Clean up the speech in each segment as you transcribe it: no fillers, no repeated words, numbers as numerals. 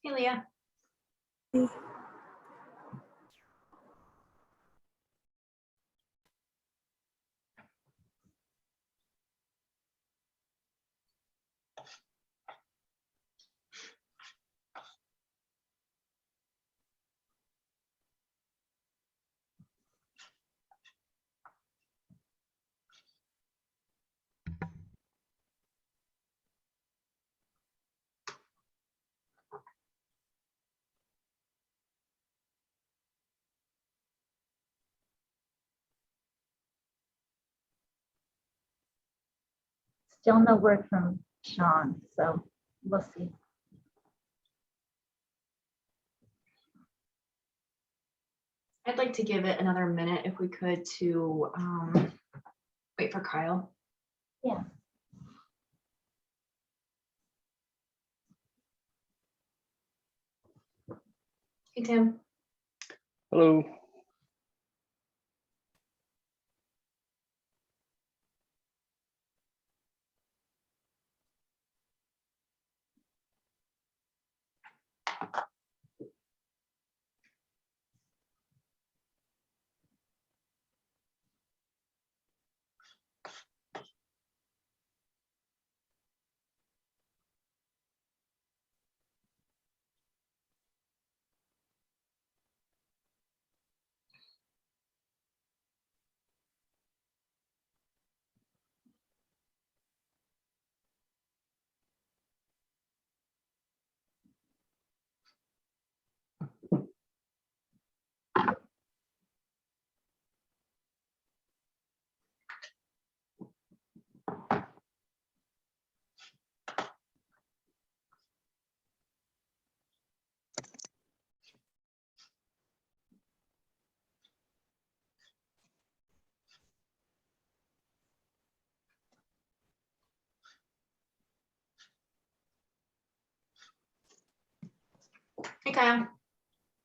Hey, Leah. Still no word from Shawn, so we'll see. I'd like to give it another minute if we could to wait for Kyle. Yeah. Hey, Tim. Hello. Hey, Kyle.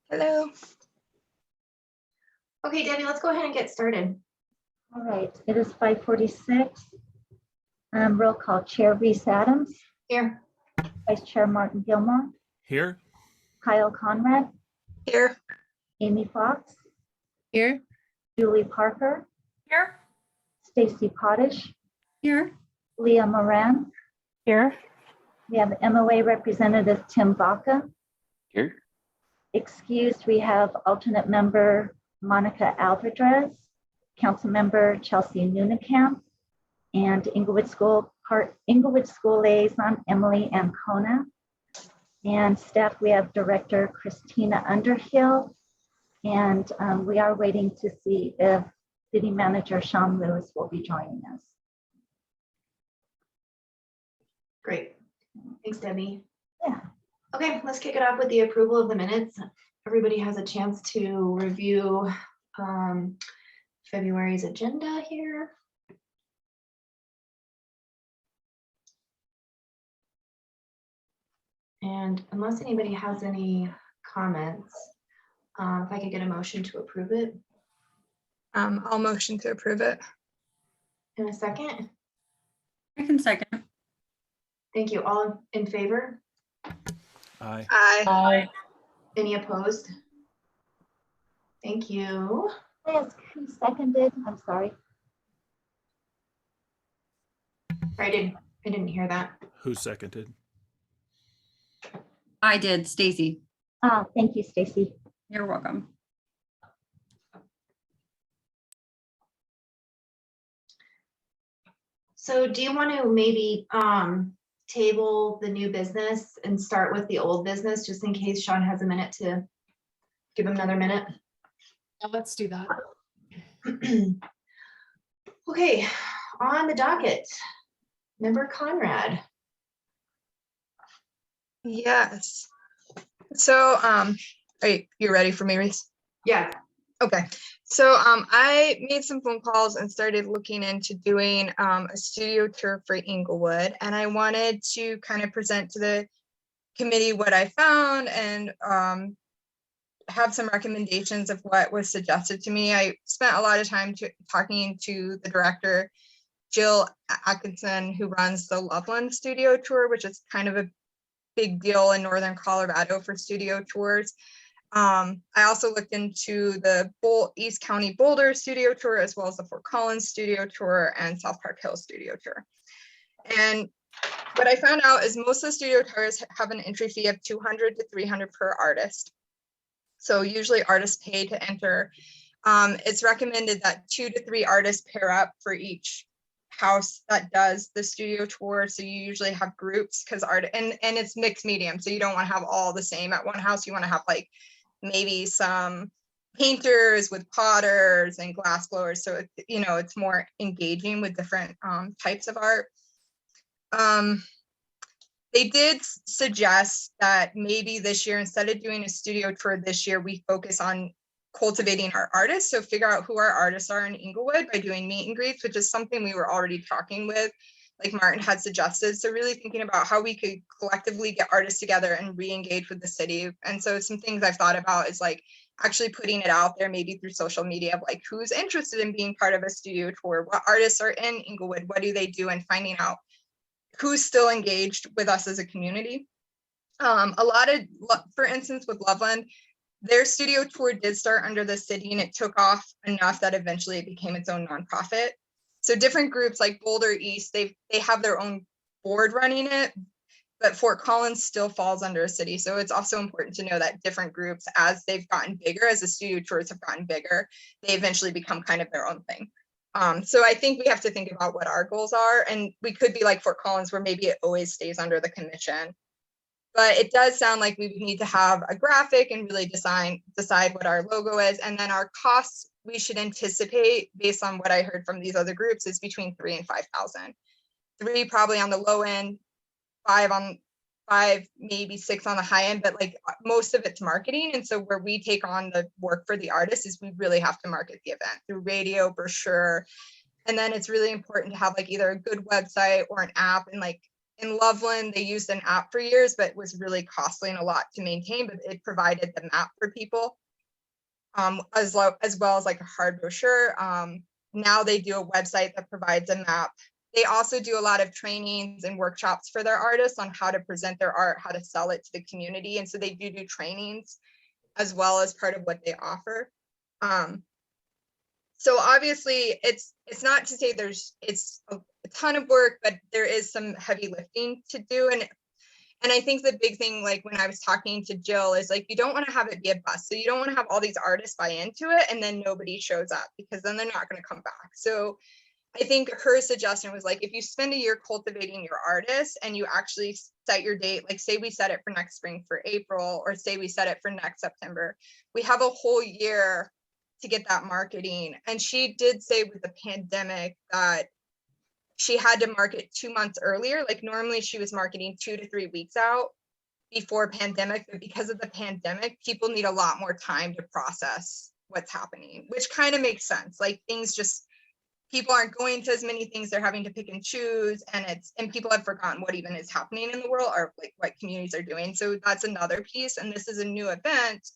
Hello. Okay, Debbie, let's go ahead and get started. All right, it is 5:46. Roll call. Chair Reese Adams, Here. Vice Chair Martin Gilmore, Here. Kyle Conrad, Here. Amy Fox, Here. Julie Parker, Here. Stacy Potash, Here. Leah Moran. Here. We have MOA Representative Tim Baca. Here. Excused, we have alternate member Monica Alvarez, council member Chelsea Nunekamp, and Inglewood School Liaison Emily Ancona. And staff, we have Director Christina Underhill, and we are waiting to see if City Manager Shawn Lewis will be joining us. Great. Thanks, Debbie. Yeah. Okay, let's kick it off with the approval of the minutes. Everybody has a chance to review February's agenda here. And unless anybody has any comments, if I could get a motion to approve it I'll motion to approve it. in a second. I can second. Thank you. All in favor? Aye. Aye. Any opposed? Thank you. Yes, who seconded? I'm sorry. I didn't hear that. Who seconded? I did, Stacy. Thank you, Stacy. You're welcome. So do you want to maybe table the new business and start with the old business, just in case Shawn has a minute to give him another minute? Yeah, let's do that. Okay, on the docket, member Conrad. Yes. So, are you ready for me, Reese? Yeah, Okay. So, I made some phone calls and started looking into doing a studio tour for Inglewood, and I wanted to kind of present to the committee what I found and have some recommendations of what was suggested to me. I spent a lot of time talking to the director, Jill Atkinson, who runs the Loveland Studio Tour, which is kind of a big deal in Northern Colorado for studio tours. I also looked into the East County Boulder studio tour, as well as the Fort Collins studio tour and South Park Hill studio tour. And what I found out is most of the studio tours have an entry fee of $200 to $300 per artist. So usually artists pay to enter. It's recommended that 2 to 3 artists pair up for each house that does the studio tour. So you usually have groups because and it's mixed medium. So you don't want to have all the same at one house. You want to have like maybe some painters with potters and glass blowers. So, it's more engaging with different types of art. They did suggest that maybe this year, instead of doing a studio tour this year, we focus on cultivating our artists. So figure out who our artists are in Inglewood by doing meet and greets, which is something we were already talking with, like Martin had suggested. So really thinking about how we could collectively get artists together and re-engage with the city. And so some things I've thought about is like actually putting it out there, maybe through social media, of like who's interested in being part of a studio tour, what artists are in Inglewood, what do they do, and finding out who's still engaged with us as a community. For instance, with Loveland, their studio tour did start under the city and it took off enough that eventually it became its own nonprofit. So different groups like Boulder East, they have their own board running it, but Fort Collins still falls under a city. So it's also important to know that different groups, as they've gotten bigger, as the studio tours have gotten bigger, they eventually become kind of their own thing. So I think we have to think about what our goals are, and we could be like Fort Collins where maybe it always stays under the commission. But it does sound like we need to have a graphic and really decide what our logo is. And then our costs, we should anticipate, based on what I heard from these other groups, is between $3,000 and $5,000. 3 probably on the low end, 5 maybe 6 on the high end, but like most of it's marketing. And so where we take on the work for the artist is we really have to market the event through radio, brochure. And then it's really important to have like either a good website or an app. And like in Loveland, they used an app for years, but it was really costly and a lot to maintain, but it provided the map for people, as well as like a hard brochure. Now they do a website that provides a map. They also do a lot of trainings and workshops for their artists on how to present their art, how to sell it to the community. And so they do trainings as well as part of what they offer. So obviously it's not to say it's a ton of work, but there is some heavy lifting to do. And I think the big thing, like when I was talking to Jill, is like, you don't want to have it be a bust. So you don't want to have all these artists buy into it and then nobody shows up, because then they're not going to come back. So I think her suggestion was like, if you spend a year cultivating your artists and you actually set your date, like say we set it for next spring for April, or say we set it for next September, we have a whole year to get that marketing. And she did say with the pandemic that she had to market 2 months earlier. Like normally she was marketing 2 to 3 weeks out before pandemic, but because of the pandemic, people need a lot more time to process what's happening, which kind of makes sense. Like things just, people aren't going to as many things, they're having to pick and choose, and people have forgotten what even is happening in the world, or like what communities are doing. So that's another piece, and this is a new event.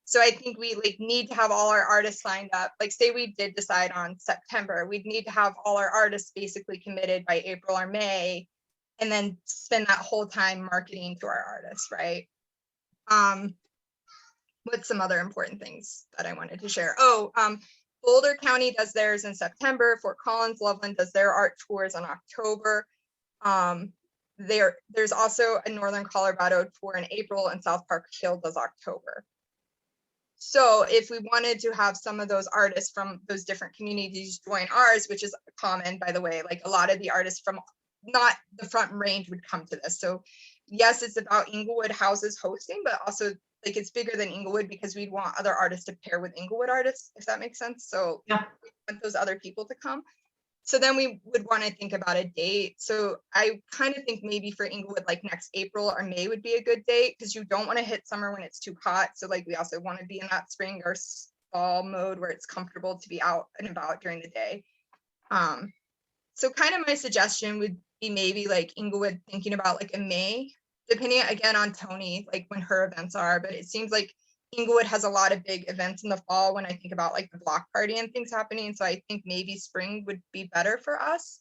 So I think we like need to have all our artists signed up. Like say we did decide on September, we'd need to have all our artists basically committed by April or May, and then spend that whole time marketing to our artists, right? What's some other important things that I wanted to share? Boulder County does theirs in September. Fort Collins, Loveland does their art tours in October. There's also a Northern Colorado tour in April, and South Park Hill does October. So if we wanted to have some of those artists from those different communities join ours, which is common, by the way, like a lot of the artists from not the Front Range would come to this. So yes, it's about Inglewood houses hosting, but also like it's bigger than Inglewood because we'd want other artists to pair with Inglewood artists, if that makes sense. So Yeah, we want those other people to come. So then we would want to think about a date. So I kind of think maybe for Inglewood, like next April or May would be a good date, because you don't want to hit summer when it's too hot. So like we also want to be in that spring or fall mode where it's comfortable to be out and about during the day. So kind of my suggestion would be maybe like Inglewood thinking about like a May, depending again on Tony, like when her events are, but it seems like Inglewood has a lot of big events in the fall when I think about like the block party and things happening. So I think maybe spring would be better for us.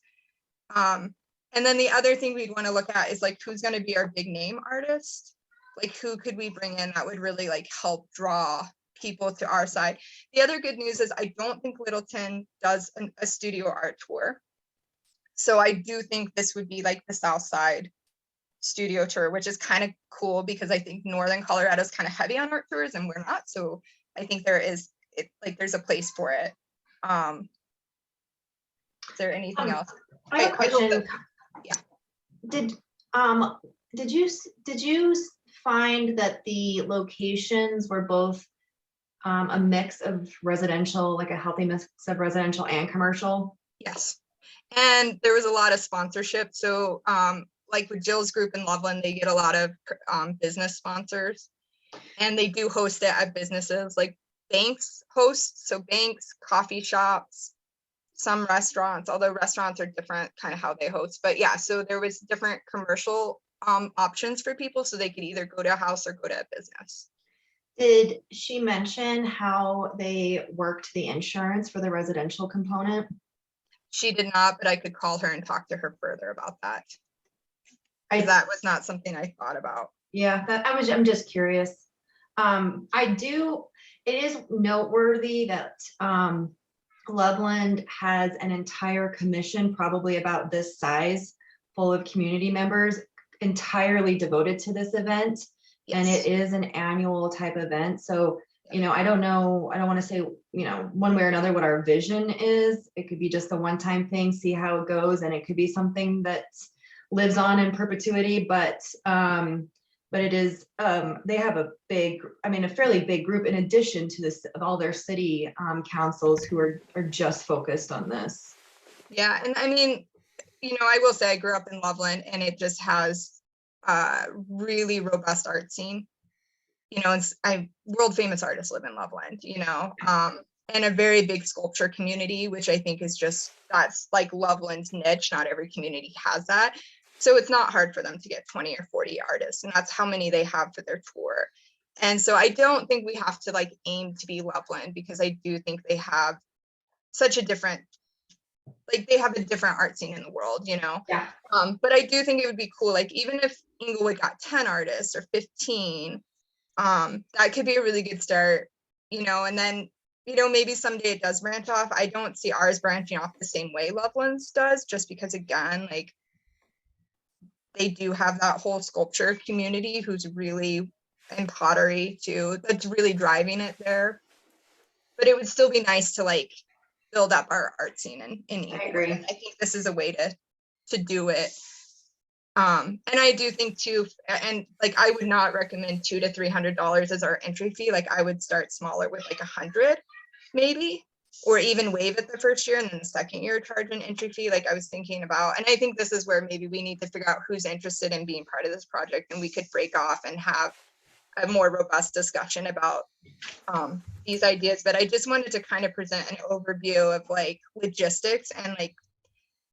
And And then the other thing we'd want to look at is like, who's going to be our big name artist? Like, who could we bring in that would really like help draw people to our side? The other good news is I don't think Littleton does a studio art tour. So I do think this would be like the South Side studio tour, which is kind of cool because I think Northern Colorado is kind of heavy on art tours and we're not. So I think there's a place for it. Is there anything else? I have a I hope question. yeah. Did you find that the locations were both a mix of residential, like a healthy mix of residential and commercial? Yes. And there was a lot of sponsorship. So like with Jill's group in Loveland, they get a lot of business sponsors and they do host it at businesses like banks host. So banks, coffee shops, some restaurants, although restaurants are different kind of how they host. But yeah, so there was different commercial options for people. So they could either go to a house or go to a business. Did she mention how they worked the insurance for the residential component? She did not, but I could call her and talk to her further about that. That was not something I thought about. Yeah, I'm just curious. It is noteworthy that Loveland has an entire commission, probably about this size, full of community members entirely devoted to this event. Yes. And it is an annual type event. So, I don't want to say, one way or another what our vision is. It could be just a one-time thing, see how it goes. And it could be something that lives on in perpetuity, but it is, they have a fairly big group in addition to this, of all their city councils who are just focused on this. Yeah, and I mean, I will say I grew up in Loveland and it just has a really robust art scene. World famous artists live in Loveland, and a very big sculpture community, which I think is that's like Loveland's niche. Not every community has that. So it's not hard for them to get 20 or 40 artists, and that's how many they have for their tour. And so I don't think we have to like aim to be Loveland, because I do think they have such a different, they have a different art scene in the world, Yeah. But I do think it would be cool, like even if Inglewood got 10 artists or 15, that could be a really good start, and then, maybe someday it does branch off. I don't see ours branching off the same way Loveland's does, just because again, like they do have that whole sculpture community who's really, and pottery too, that's really driving it there. But it would still be nice to like build up our art scene in Inglewood. I agree. I think this is a way to do it. And I do think too, and like I would not recommend $200 to $300 as our entry fee. Like I would start smaller with like 100 maybe, or even waive it the first year and then the second year charge an entry fee, like I was thinking about. And I think this is where maybe we need to figure out who's interested in being part of this project, and we could break off and have a more robust discussion about these ideas. But I just wanted to kind of present an overview of like logistics and like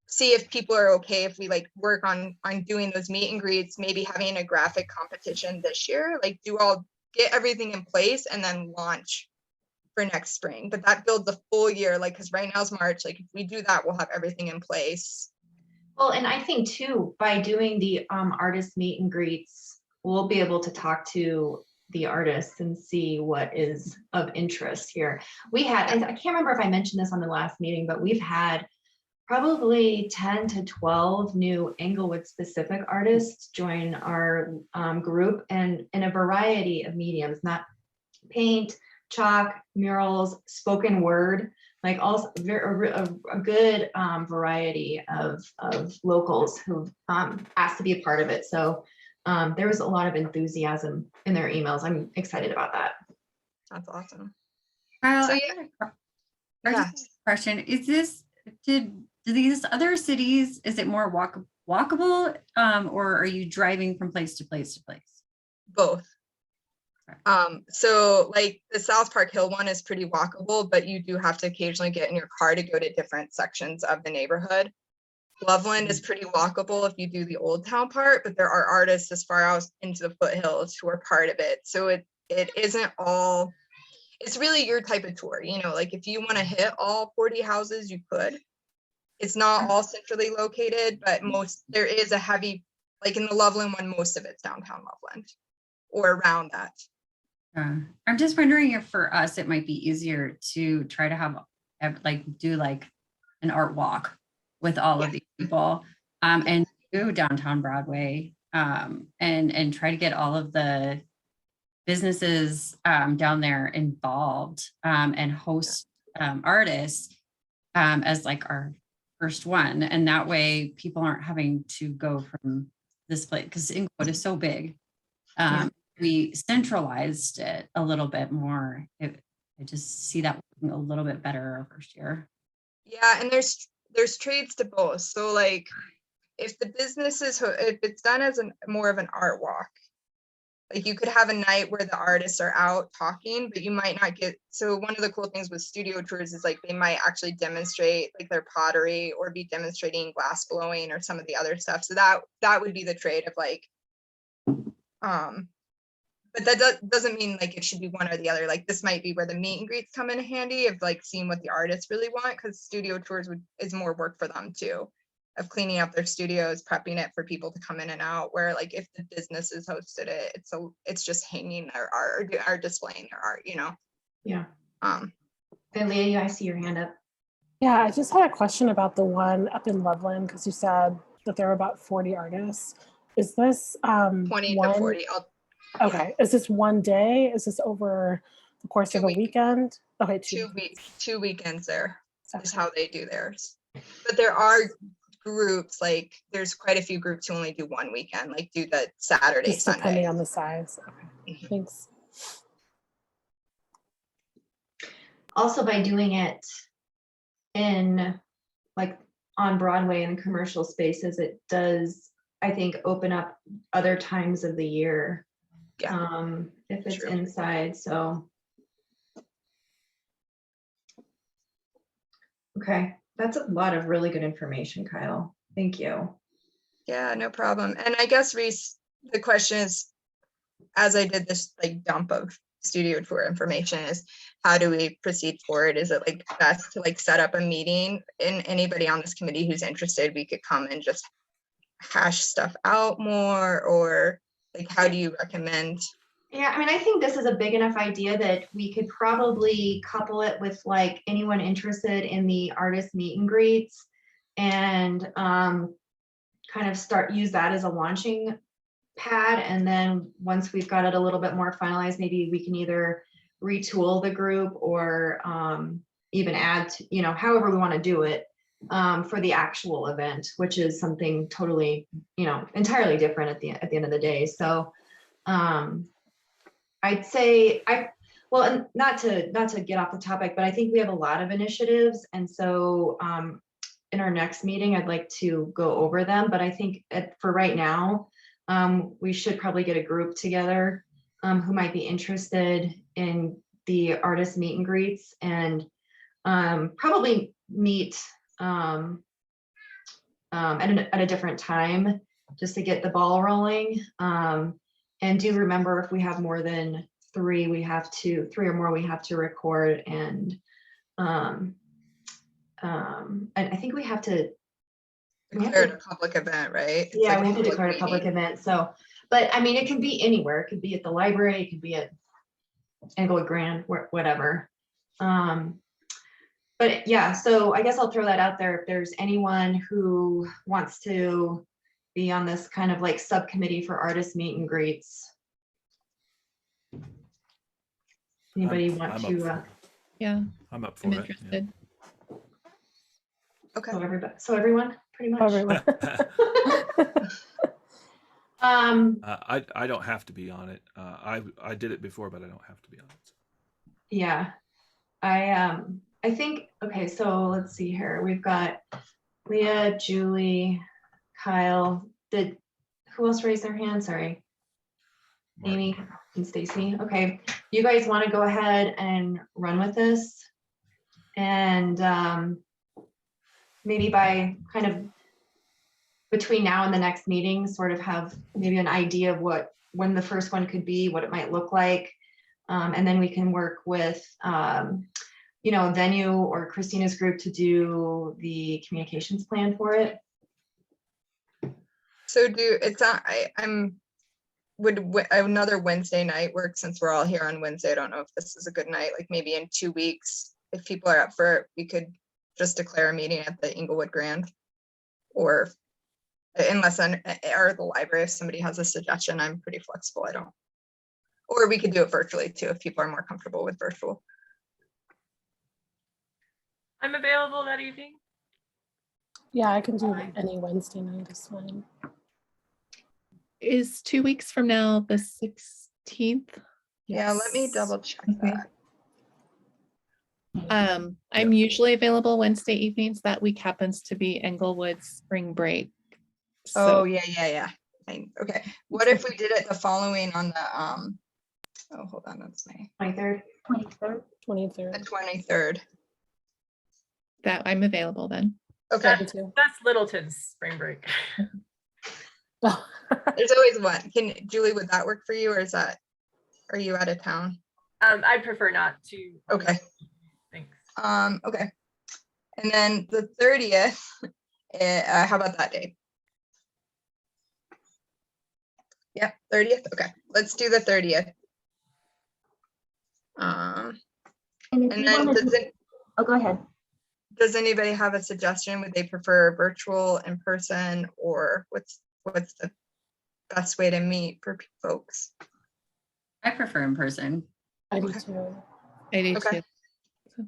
see if people are okay if we like work on doing those meet and greets, maybe having a graphic competition this year, like get everything in place and then launch for next spring. But that builds the full year, like, because right now is March, like if we do that, we'll have everything in place. Well, and I think too, by doing the artist meet and greets, we'll be able to talk to the artists and see what is of interest here. I can't remember if I mentioned this on the last meeting, but we've had probably 10 to 12 new Inglewood specific artists join our group, and in a variety of mediums, not paint, chalk, murals, spoken word, like also a good variety of locals who've asked to be a part of it. So there was a lot of enthusiasm in their emails. I'm excited about that. That's awesome. Kyle, So, I got a question. Do these other cities, is it more walkable, or are you driving from place to place to place? Both. So like the South Park Hill one is pretty walkable, but you do have to occasionally get in your car to go to different sections of the neighborhood. Loveland is pretty walkable if you do the Old Town part, but there are artists as far out into the foothills who are part of it. So it isn't all, it's really your type of tour, like if you want to hit all 40 houses, you could. It's not all centrally located, but there is a heavy, like in the Loveland one, most of it's downtown Loveland or around that. I'm just wondering if for us, it might be easier to try to have do like an art walk with all of these people and do downtown Broadway and try to get all of the businesses down there involved and host artists as like our first one. And that way people aren't having to go from this place because Inglewood is so big. We centralized it a little bit more. I just see that working a little bit better our first year. Yeah, and there's trades to both. So like if the business is, if it's done as more of an art walk, like you could have a night where the artists are out talking, but you might not get, so one of the cool things with studio tours is like they might actually demonstrate like their pottery or be demonstrating glass blowing or some of the other stuff. So that would be the trade of like, but that doesn't mean like it should be one or the other. Like this might be where the meet and greets come in handy of like seeing what the artists really want, because studio tours is more work for them too, of cleaning up their studios, prepping it for people to come in and out. Where like if the business has hosted it, it's just hanging their art or displaying their art, you know. Yeah. And Leah, I see your hand up. Yeah, I just had a question about the one up in Loveland, because you said that there were about 40 artists. Is this 20 to 40. Okay. Is this one day? Is this over the course of a weekend? Okay, 2 weeks, 2 weekends there Okay. is how they do theirs. But there are groups, like there's quite a few groups who only do one weekend, like do the Saturday, Just depending Sunday. on the size. Okay. Thanks. Also, by doing it in like on Broadway and commercial spaces, it does, I think, open up other times of the year. If it's True. inside. So okay, that's a lot of really good information, Kyle. Thank you. Yeah, no problem. And I guess Reese, the question is, as I did this like dump of studio tour information, is how do we proceed forward? Is it like best to like set up a meeting, and anybody on this committee who's interested, we could come and just hash stuff out more, or like how do you recommend? Yeah, I mean, I think this is a big enough idea that we could probably couple it with like anyone interested in the artist meet and greets and kind of use that as a launching pad. And then once we've got it a little bit more finalized, maybe we can either retool the group or even add to, you know, however we want to do it for the actual event, which is something totally, you know, entirely different at the end of the day. So I'd say well, and not to get off the topic, but I think we have a lot of initiatives. And so in our next meeting, I'd like to go over them. But I think for right now, we should probably get a group together who might be interested in the artist meet and greets, and probably meet at a different time just to get the ball rolling. And do remember, if we have more than three or more, we have to record. And I think we have to Declare it a public event, right? It's yeah, like we have to declare it a meeting. public event. So, but I mean, it can be anywhere. It could be at the library, it could be at Englewood Grand, whatever. But yeah, so I guess I'll throw that out there. If there's anyone who wants to be on this kind of like subcommittee for artist meet and greets. Anybody want I'm up to? for it. Yeah, I'm up for I'm it. interested. Okay. So everyone, pretty much. Everyone. I don't have to be on it. I did it before, but I don't have to be on it. Yeah, I think, okay, so let's see here. We've got Leah, Julie, Kyle. Who else raised their hand? Sorry. Amy and Stacy. Okay, you guys want to go ahead and run with this, and maybe by kind of between now and the next meeting, sort of have maybe an idea of when the first one could be, what it might look like, and then we can work with a venue or Christina's group to do the communications plan for it. So would another Wednesday night work, since we're all here on Wednesday? I don't know if this is a good night, like maybe in 2 weeks, if people are up for it, we could just declare a meeting at the Inglewood Grand, or unless or the library, if somebody has a suggestion, I'm pretty flexible. Or we could do it virtually too, if people are more comfortable with virtual. I'm available that evening. Yeah, I can do any Wednesday night, is fine. Is 2 weeks from now the 16th? Yeah, let me double check that. I'm usually available Wednesday evenings. That week happens to be Englewood spring break. Oh, yeah. Okay. What if we did it the following on the, oh, hold on, that's May. 23rd. 23rd. 23rd. The 23rd. That I'm available then. Okay. Me too. That's Littleton's spring break. Oh. There's always one. Julie, would that work for you, or are you out of town? I prefer not to. Okay. Thanks. Okay. And then the 30th, how about that date? Yeah, 30th. Okay, let's do the 30th. And if And you then wanted to, oh, go ahead. does anybody have a suggestion? Would they prefer virtual, in person, or what's the best way to meet for folks? I prefer in person. I do too. I do Okay. too.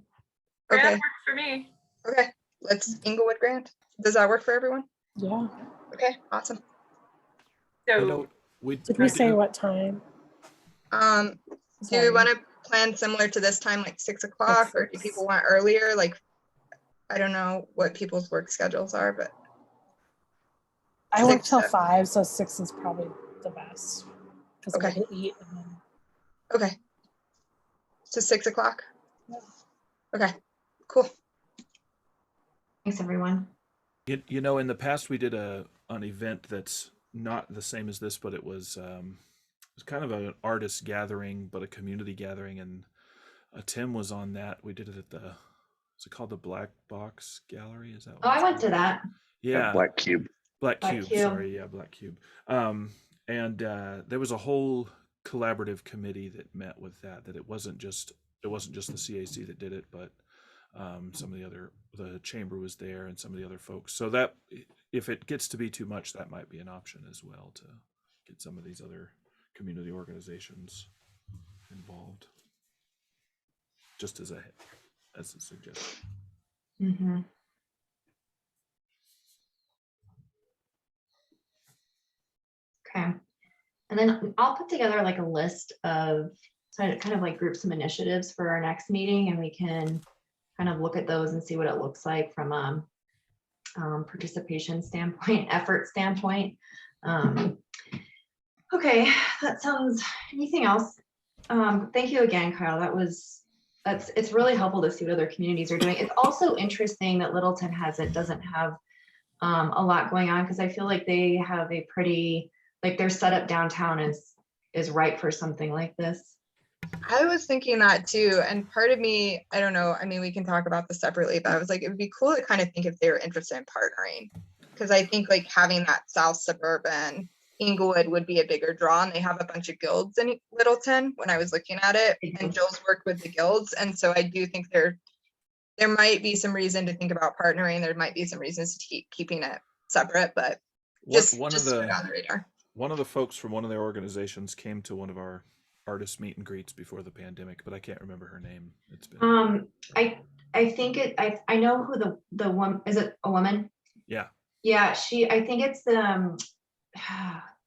Grand Okay. works for me. Okay, let's Inglewood Grant. Does that work for everyone? Yeah. Okay, awesome. So Did we say what time? Do Sorry. we want to plan similar to this time, like 6 o'clock, or do 6. people want earlier? Like, I don't know what people's work schedules are, but I work 6, till 7. 5, so 6 is probably the best. Because Okay. I can eat. And then... Okay. So 6 o'clock? Yeah. Okay, cool. Thanks, everyone. In the past we did an event that's not the same as this, but it was kind of an artist gathering, but a community gathering, and Tim was on that. We did it at is it called the Black Box Gallery? Is that what Oh, I it's went to called? that. Yeah. Black Cube. Black Black Cube, Cube. sorry, yeah, Black Cube. And there was a whole collaborative committee that met with that. It wasn't just the CAC that did it, but some of the chamber was there and some of the other folks. So that if it gets to be too much, that might be an option as well, to get some of these other community organizations involved. Just as a suggestion. Mm-hmm. Okay. And then I'll put together like a list of kind of like group some initiatives for our next meeting, and we can kind of look at those and see what it looks like from a participation standpoint, effort standpoint. Okay, that sounds, anything else? Thank you again, Kyle. It's really helpful to see what other communities are doing. It's also interesting that Littleton doesn't have a lot going on, because I feel like they have a pretty, like their setup downtown is right for something like this. I was thinking that too. And part of me, I don't know, I mean, we can talk about this separately, but I was like, it would be cool to kind of think if they were interested in partnering. Because I think like having that South suburban Inglewood would be a bigger draw, and they have a bunch of guilds in Littleton when I was looking at it, and Joel's worked with the guilds. And so I do think there might be some reason to think about partnering. There might be some reasons to keep keeping it separate, but just put it on the radar. One of the folks from one of their organizations came to one of our artist meet and greets before the pandemic, but I can't remember her name. It's been I think I know who the one is. It a woman? Yeah. Yeah, I think it's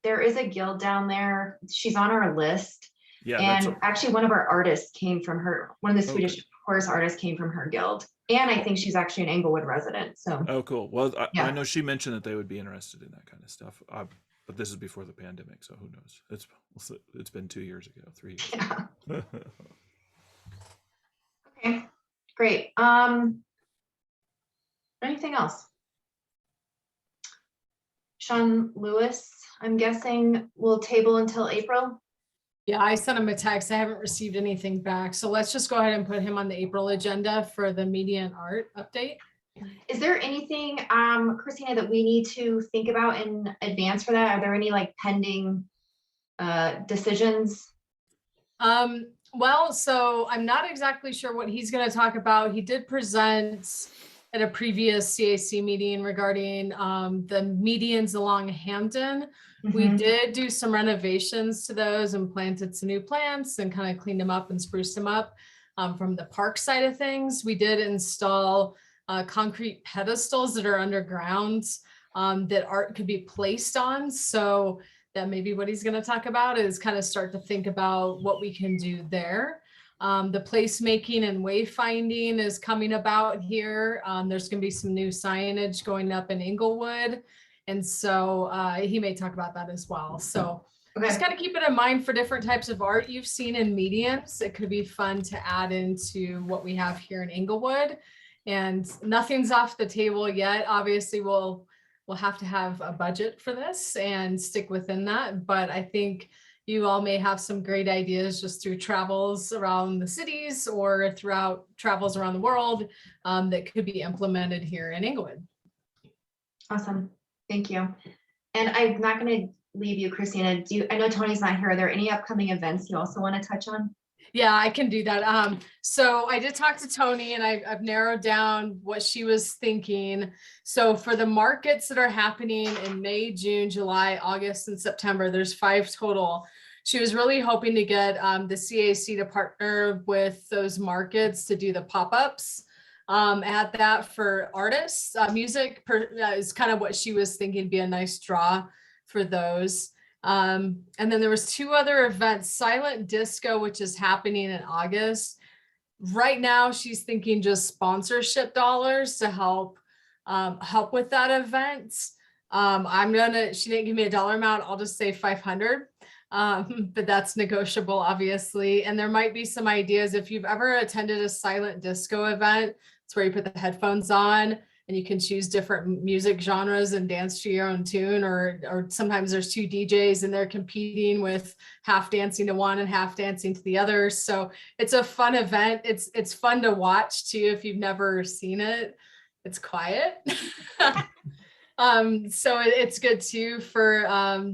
there is a guild down there. She's on our list. Yeah. And actually one of our artists came from her, one of the Swedish Okay. horse artists came from her guild. And I think she's actually an Englewood resident. So Oh, cool. Well, Yeah. I know she mentioned that they would be interested in that kind of stuff. But this is before the pandemic, so who knows? It's been 2 years ago, 3 years yeah. ago. Okay, great. Anything else? Shawn Lewis, I'm guessing we'll table until April. Yeah, I sent him a text. I haven't received anything back. So let's just go ahead and put him on the April agenda for the media and art update. Is there anything, Christina, that we need to think about in advance for that? Are there any like pending decisions? Well, so I'm not exactly sure what he's going to talk about. He did present at a previous CAC meeting regarding the medians along Hampton. We Mhm. did do some renovations to those and planted some new plants and kind of cleaned them up and spruced them up. From the park side of things, we did install concrete pedestals that are underground that art could be placed on. So that maybe what he's going to talk about is kind of start to think about what we can do there. The placemaking and wayfinding is coming about here. There's going to be some new signage going up in Inglewood. And so he may talk about that as well. So just kind of keep it in mind for different types of art you've seen in mediums. It could be fun to add into what we have here in Inglewood. And nothing's off the table yet. Obviously, we'll have to have a budget for this and stick within that. But I think you all may have some great ideas just through travels around the cities or throughout travels around the world that could be implemented here in Inglewood. Awesome. Thank you. And I'm not going to leave you, Christina. I know Tony's not here. Are there any upcoming events you also want to touch on? Yeah, I can do that. So I did talk to Tony and I've narrowed down what she was thinking. So for the markets that are happening in May, June, July, August, and September, there's 5 total. She was really hoping to get the CAC to partner with those markets to do the pop-ups at that for artists. Music is kind of what she was thinking would be a nice draw for those. And then there was 2 other events, Silent Disco, which is happening in August. Right now, she's thinking just sponsorship dollars to help with that event. She didn't give me a dollar amount. I'll just say 500. But that's negotiable, obviously. And there might be some ideas. If you've ever attended a silent disco event, it's where you put the headphones on and you can choose different music genres and dance to your own tune, or sometimes there's 2 DJs and they're competing with half dancing to one and half dancing to the other. So it's a fun event. It's fun to watch too if you've never seen it. It's quiet. So it's good too for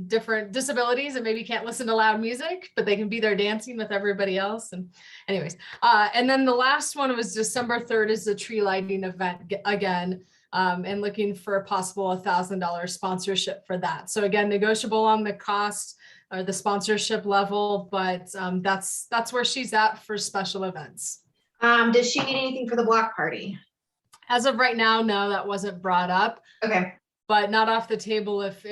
different disabilities and maybe can't listen to loud music, but they can be there dancing with everybody else. And anyways, and then the last one was December 3rd is the tree lighting event again, and looking for a possible $1,000 sponsorship for that. So again, negotiable on the cost or the sponsorship level, but that's where she's at for special events. Does she need anything for the block party? As of right now, no, that wasn't brought up. Okay. But not off the table if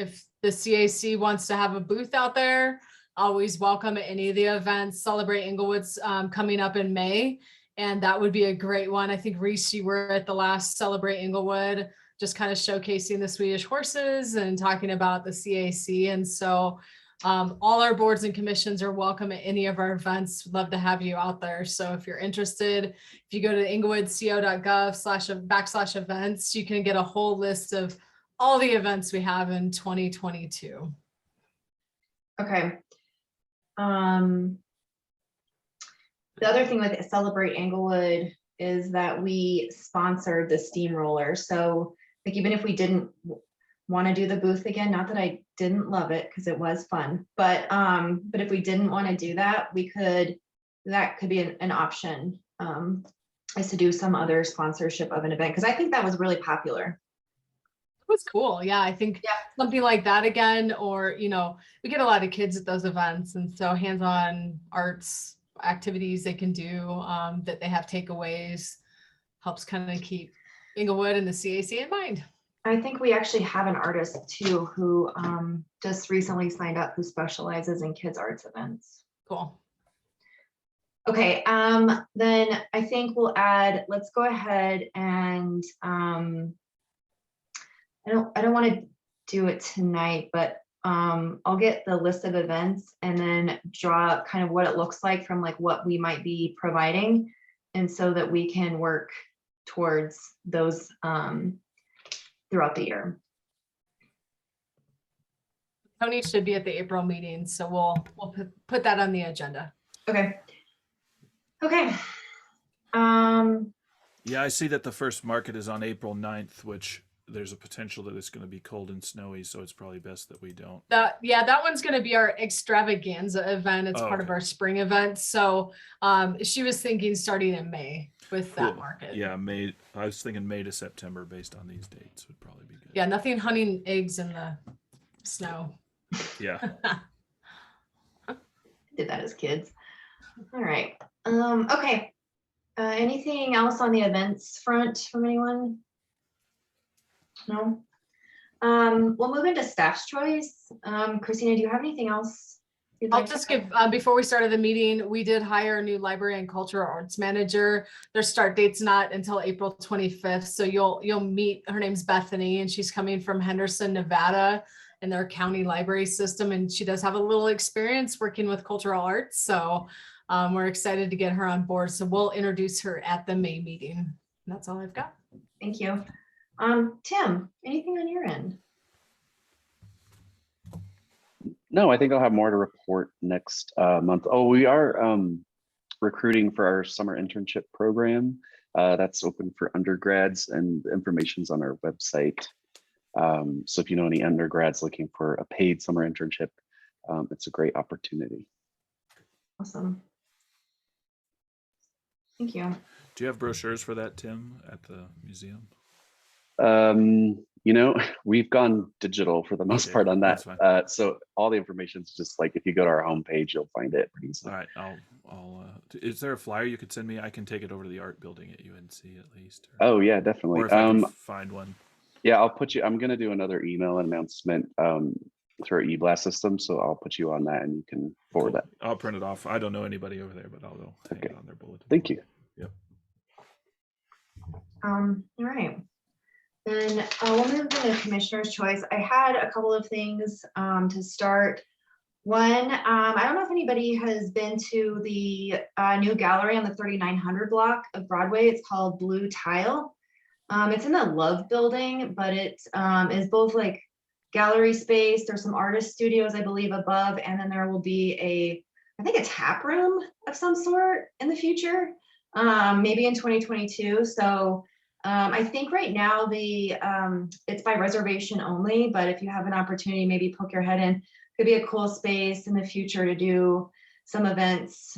the CAC wants to have a booth out there. Always welcome at any of the events. Celebrate Inglewood's coming up in May, and that would be a great one. I think Reese, you were at the last Celebrate Inglewood, just kind of showcasing the Swedish horses and talking about the CAC. And so all our boards and commissions are welcome at any of our events. We'd love to have you out there. So if you're interested, if you go to inglewoodco.gov/events, you can get a whole list of all the events we have in 2022. Okay. The other thing with Celebrate Inglewood is that we sponsored the Steamroller. So like, even if we didn't want to do the booth again, not that I didn't love it because it was fun, but if we didn't want to do that, that could be an option, is to do some other sponsorship of an event. Cause I think that was really popular. Was cool. Yeah, I think something like that again, or we get a lot of kids at those events, and so hands-on arts activities they can do that they have takeaways helps kind of keep Inglewood and the CAC in mind. I think we actually have an artist too who just recently signed up who specializes in kids arts events. Cool. Okay, then I think let's go ahead and I don't want to do it tonight, but I'll get the list of events and then draw up kind of what it looks like from like what we might be providing, and so that we can work towards those throughout the year. Tony should be at the April meeting, so we'll put that on the agenda. Okay. Okay. Yeah, I see that the first market is on April 9th, which there's a potential that it's going to be cold and snowy, so it's probably best that we don't. That one's going to be our extravaganza event. It's part of Okay. our spring event. So she was thinking starting in May with that Cool. market. Yeah, May. I was thinking May to September based on these dates would probably be good. Yeah, nothing hunting eggs in the snow. Yeah. Did that as kids. All right. Okay. Anything else on the events front from anyone? No. We'll move into staff's choice. Christina, do you have anything else you'd I'll like just to give, before we started the meeting, we did hire a new library and cultural arts manager. Their start date's not until April 25th. So you'll meet, her name's Bethany, and she's coming from Henderson, Nevada, in their county library system. And she does have a little experience working with cultural arts. So we're excited to get her on board. So we'll introduce her at the May meeting. And that's all I've got. Thank you. Tim, anything on your end? No, I think I'll have more to report next month. Oh, we are recruiting for our summer internship program. That's open for undergrads, and information's on our website. So if you know any undergrads looking for a paid summer internship, it's a great opportunity. Awesome. Thank you. Do you have brochures for that, Tim, at the museum? You know, we've gone digital for the most Okay, part on that. that's fine. So all the information is just like, if you go to our homepage, you'll find it pretty easily. All right, I'll is there a flyer you could send me? I can take it over to the art building at UNC at least. Oh yeah, definitely. Or if I can find one. Yeah, I'm going to do another email announcement through our e-blast system. So I'll put you on that and you can forward Cool. that. I'll print it off. I don't know anybody over there, but I'll go hang it on their bulletin. Thank you. Yep. All right. Then we'll move into Commissioner's Choice. I had a couple of things to start. One, I don't know if anybody has been to the new gallery on the 3900 block of Broadway. It's called Blue Tile. It's in the Love Building, but it is both like gallery space. There's some artist studios, I believe, above, and then there will be I think a tap room of some sort in the future, maybe in 2022. So I think right now it's by reservation only, but if you have an opportunity, maybe poke your head in. Could be a cool space in the future to do some events,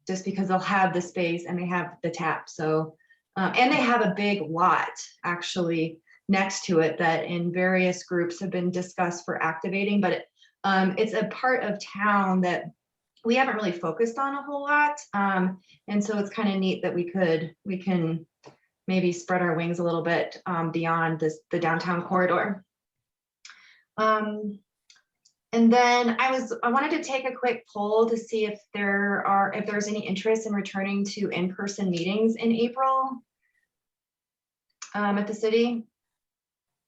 just because they'll have the space and they have the tap. So, and they have a big lot actually next to it that in various groups have been discussed for activating, but it's a part of town that we haven't really focused on a whole lot. And so it's kind of neat that we can maybe spread our wings a little bit beyond the downtown corridor. And then I wanted to take a quick poll to see if there's any interest in returning to in-person meetings in April at the city.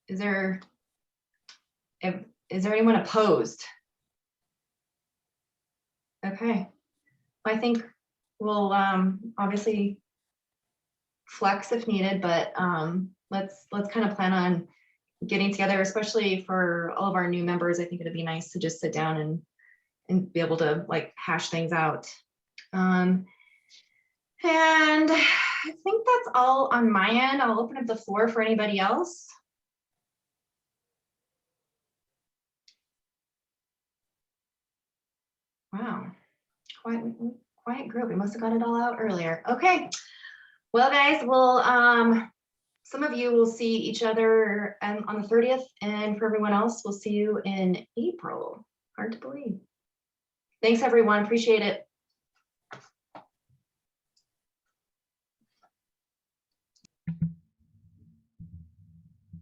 Is there anyone opposed? Okay, I think we'll obviously flex if needed, but let's kind of plan on getting together, especially for all of our new members. I think it'd be nice to just sit down and be able to like hash things out. And I think that's all on my end. I'll open up the floor for anybody else. Wow, quiet group. We must have got it all out earlier. Okay, well guys, some of you will see each other on the 30th, and for everyone else, we'll see you in April. Hard to believe. Thanks everyone, appreciate it.